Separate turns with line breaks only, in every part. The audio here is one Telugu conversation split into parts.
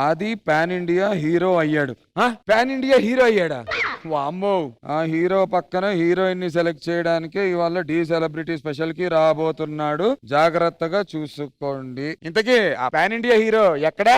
ఆది పాన్ ఇండియా హీరో అయ్యాడు. పాన్ ఇండియా హీరో అయ్యాడా? వామ్మో. ఆ హీరో పక్కన హీరోయిన్ ని సెలెక్ట్ చేయడానికి ఇవాళ డి సెలబ్రిటీ స్పెషల్ కి రాబోతున్నాడు. జాగ్రత్తగా చూసుకోండి. ఇంతకీ ఆ పాన్ ఇండియా హీరో ఎక్కడా?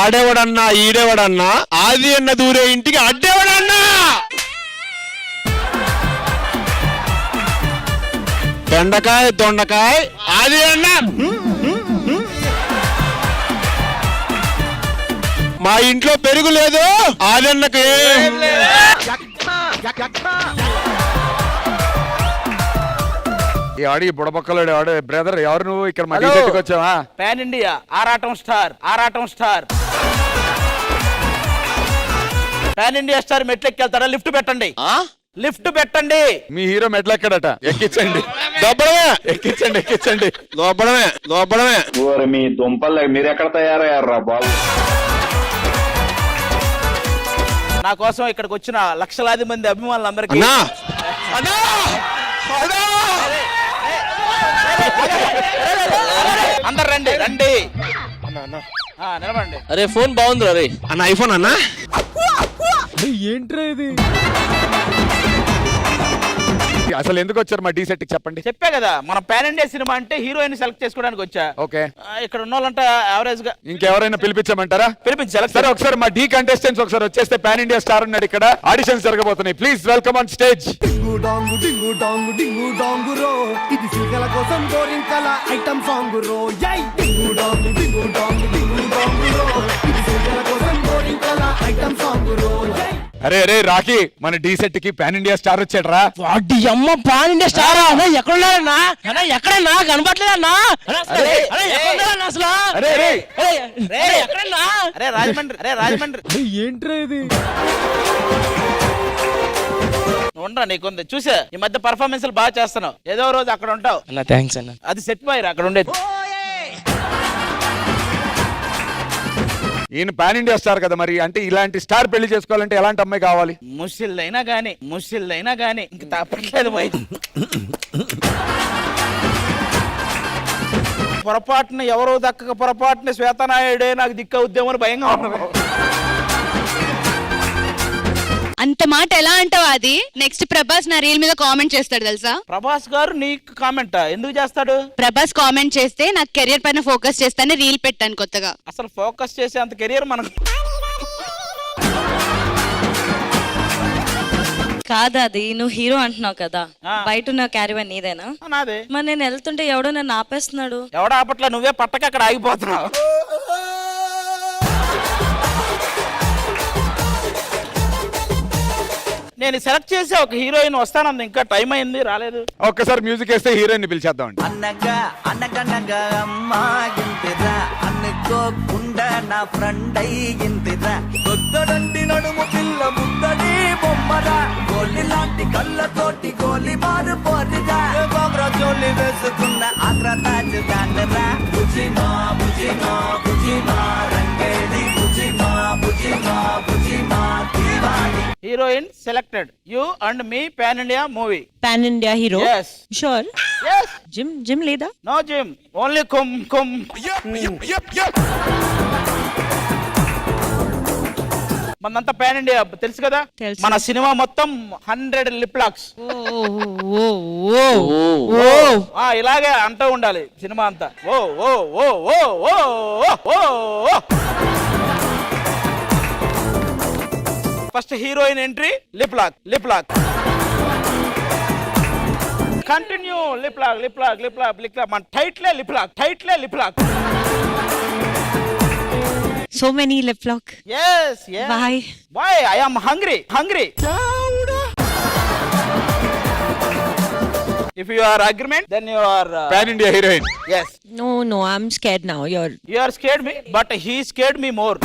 ఆడేవాడన్నా ఈడేవాడన్నా ఆది అన్న దూరే ఇంటికి అడ్డేవాడన్నా. బెండకాయ దొండకాయ ఆది అన్న మా ఇంట్లో పెరుగు లేదు ఆది అన్నకి.
ఆడి బుడబక్కలాడు ఆడు. బ్రదర్ ఎవరు నువ్వు? ఇక్కడ మా డీసెట్కి వచ్చావా?
పాన్ ఇండియా ఆరాటం స్టార్, ఆరాటం స్టార్. పాన్ ఇండియా స్టార్ మెట్లెక్కెళ్తారా? లిఫ్ట్ పెట్టండి, లిఫ్ట్ పెట్టండి.
మీ హీరో మెట్లెక్కడట. ఎక్కించండి, ఎక్కించండి, ఎక్కించండి.
లోపడమే.
మీ దుంపలు మీరు ఎక్కడ తయారయ్యారా బాబు?
నా కోసం ఇక్కడికి వచ్చిన లక్షలాది మంది అభిమానులందరికీ అందరు రండి రండి నిలబడండి.
అరే ఫోన్ బాగుంది రే అన్న. ఐఫోన్ అన్నా?
ఏంట్రా ఇది? అసలు ఎందుకు వచ్చారు మా డీసెట్ కి చెప్పండి.
చెప్పా కదా మన పాన్ ఇండియా సినిమా అంటే హీరోయిన్ సెలెక్ట్ చేసుకోవడానికి వచ్చా.
ఓకే,
ఇక్కడ ఉన్న వాళ్ళంటే యావరేజ్ గా
ఇంకెవరైనా పిలిపించమంటారా?
పిలిపించి సెలెక్ట్.
సరే ఒకసారి మా డి కంటెస్టెంట్స్ ఒకసారి వచ్చేస్తే పాన్ ఇండియా స్టార్ ఉన్నాడు ఇక్కడ. ఆడిషన్స్ జరగబోతున్నాయి. Please welcome on stage.
డింగు డాంగు డింగు డాంగు డింగు డాంగు రో, ఇది సిగల కోసం గోరింకల ఐటమ్ సాంగ్ రో. యై డింగు డాంగు డింగు డాంగు డింగు డాంగు రో, ఇది సిగల కోసం గోరింకల ఐటమ్ సాంగ్ రో. యై
అరే అరే రాకీ, మన డీసెట్ కి పాన్ ఇండియా స్టార్ వచ్చాడు రా.
వాడి అమ్మ పాన్ ఇండియా స్టార్ ఎక్కడున్నారన్నా? ఎక్కడన్నా కనపట్లేదన్నా? అసలు ఎక్కడన్నా?
అరే రాజమండ్రి, అరే రాజమండ్రి.
ఏంట్రా ఇది?
ఉండరా నీకుంది చూసా. ఈ మధ్య పర్ఫార్మెన్స్ బాగా చేస్తున్నావు. ఏదో రోజు అక్కడ ఉంటావు
అన్న. థ్యాంక్స్ అన్న.
అది సెట్ పోయిరా అక్కడ ఉండేది.
ఈయన పాన్ ఇండియా స్టార్ కదా, మరి అంటే ఇలాంటి స్టార్ పెళ్లి చేసుకోవాలంటే ఎలాంటి అమ్మాయి కావాలి?
ముసిల్దైనా గానీ ఇంక తప్పట్లేదు పోయి. పొరపాటున ఎవరో దక్కక పొరపాటున శ్వేతనాయుడే నాకు దిక్కవుద్దేమని భయంగా ఉన్నది.
అంత మాట ఎలా అంటావు? అది నెక్స్ట్ ప్రభాస్ నా రీల్ మీద కామెంట్ చేస్తాడు తెలుసా?
ప్రభాస్ గారు నీకు కామెంట్ ఎందుకు చేస్తాడు?
ప్రభాస్ కామెంట్ చేస్తే నాకు కెరియర్ పైన ఫోకస్ చేస్తానే రీల్ పెట్టాను కొత్తగా.
అసలు ఫోకస్ చేసే అంత కెరియర్ మనకు
కాదా? అది నువ్వు హీరో అంటున్నావు కదా, బయట ఉన్న క్యారీవన్ నీదేనా?
నాదే.
మరి నేను వెళ్తుంటే ఎవడో నన్ను ఆపేస్తున్నాడు.
ఎవడ ఆపట్లా, నువ్వే పట్టక అక్కడ ఆగిపోతున్నావు. నేను సెలెక్ట్ చేసి ఒక హీరోయిన్ వస్తానంది, ఇంకా టైం అయింది రాలేదు.
ఒక్కసారి మ్యూజిక్ వేస్తే హీరోయిన్ ని పిలిచేద్దాం.
అనగా అనగనగా అమ్మాయింతిరా, అనుకోకుండా నా ఫ్రెండ్ అయ్యింతిరా. కొత్తడంటి నడుము పిల్ల ముద్దడి బొమ్మరా, గోలి లాంటి కళ్ళతోటి గోలి మారు పోరిరా. గోగ్రా జోలి వేసుకున్న ఆగ్రా తాజ్ దాండరా. బుజిమా బుజిమా బుజిమా రంగేలి, బుజిమా బుజిమా బుజిమా దీవాని.
Heroine selected. You and me pan India movie.
Pan India hero?
Yes.
Sure.
Yes.
Gym లేదా?
No gym. Only kum. మనంతా పాన్ ఇండియా తెలుసు కదా.
తెలుసు.
మన సినిమా మొత్తం 100 లిప్ లాక్స్. ఇలాగే అంటూ ఉండాలి సినిమా అంతా. ఓ ఓ ఓ ఓ ఓ ఓ. First heroine entry lip lock, lip lock. Continue lip lock, lip lock, lip lock, lip lock. మన టైట్లే లిప్ లాక్, టైట్లే lip lock.
So many lip lock.
Yes, yes.
Why?
Why? I am hungry. If you are agreement, then you are
pan India heroine.
Yes.
No, I'm scared now.
You are scared me, but he scared me more.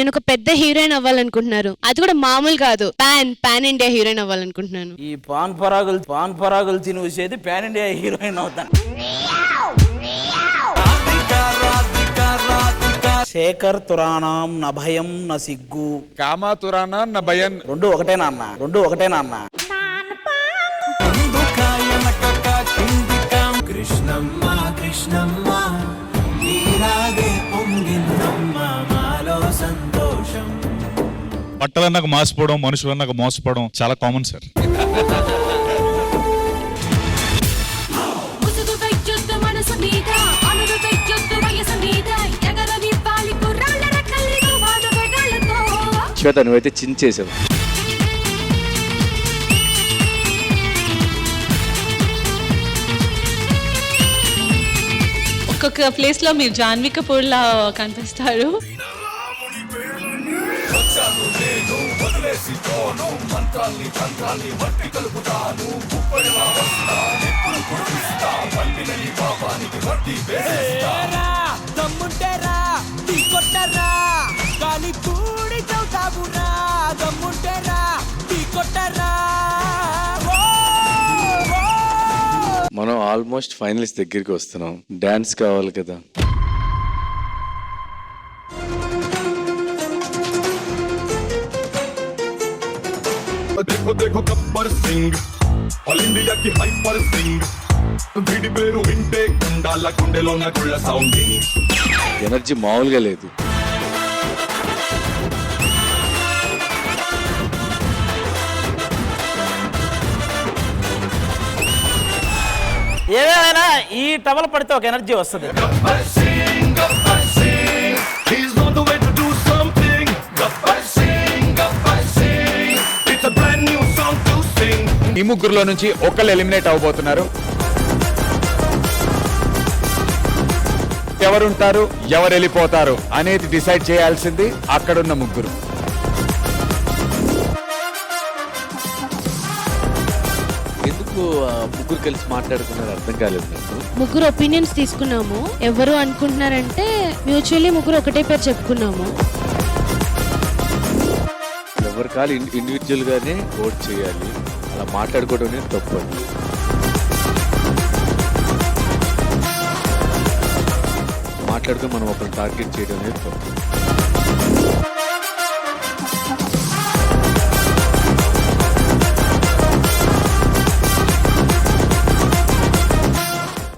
నేను ఒక పెద్ద హీరోయిన్ అవ్వాలనుకుంటున్నారు, అది కూడా మామూలు కాదు, పాన్ ఇండియా హీరోయిన్ అవ్వాలనుకుంటున్నాను.
ఈ పాన్ పరాగులు తినేసేది పాన్ ఇండియా హీరోయిన్ అవుతాను. శేఖర్ తురాణం న భయం న సిగ్గు.
కామాతురానా నా భయన్.
రెండు ఒకటేనా అన్న?
కృష్ణమ్మ కృష్ణమ్మ నీరాగే పొంగిందమ్మ మాలో సంతోషం.
బట్టలన్నాక మాసిపోవడం, మనుషులన్నాక మోసపోవడం చాలా కామన్ సార్.
శ్వేత, నువ్వైతే చించేసావు.
ఒక్కొక్క ప్లేస్ లో మీరు జాన్వీ కపూర్ లా కనిపిస్తారు.
మనం ఆల్మోస్ట్ ఫైనలిస్ట్ దగ్గరికి వస్తున్నాం. డాన్స్ కావాలి కదా.
देखो देखो गब्बर सिंह ऑल इंडिया की हाइपर सिंह వీడి పేరు వింటే గుండాల గుండెలో నా గుళ్ళ సౌండింగ్.
ఎనర్జీ మామూలుగా లేదు.
ఏదేమైనా ఈ టవల్ పడితే ఒక ఎనర్జీ వస్తుంది.
ఈ ముగ్గురులో నుంచి ఒకళ్ళు ఎలిమినేట్ అవబోతున్నారు. ఎవరుంటారు, ఎవరు వెళ్ళిపోతారు అనేది డిసైడ్ చేయాల్సింది అక్కడున్న ముగ్గురు.
ఎందుకు ముగ్గురు కలిసి మాట్లాడుకున్నారు అర్థం కాలేదు నాకు.
ముగ్గురు ఒపీనియన్స్ తీసుకున్నాము. ఎవరు అనుకుంటున్నారంటే మ్యూచువల్లీ ముగ్గురు ఒకటే పేరు చెప్పుకున్నాము.
ఎవరి కాలు ఇండివిజువల్ గానే ఓట్ చేయాలి, అలా మాట్లాడుకోవడం అనేది తప్పు. మాట్లాడుతూ మనం ఒకరిని టార్గెట్ చేయడం అనేది తప్పు.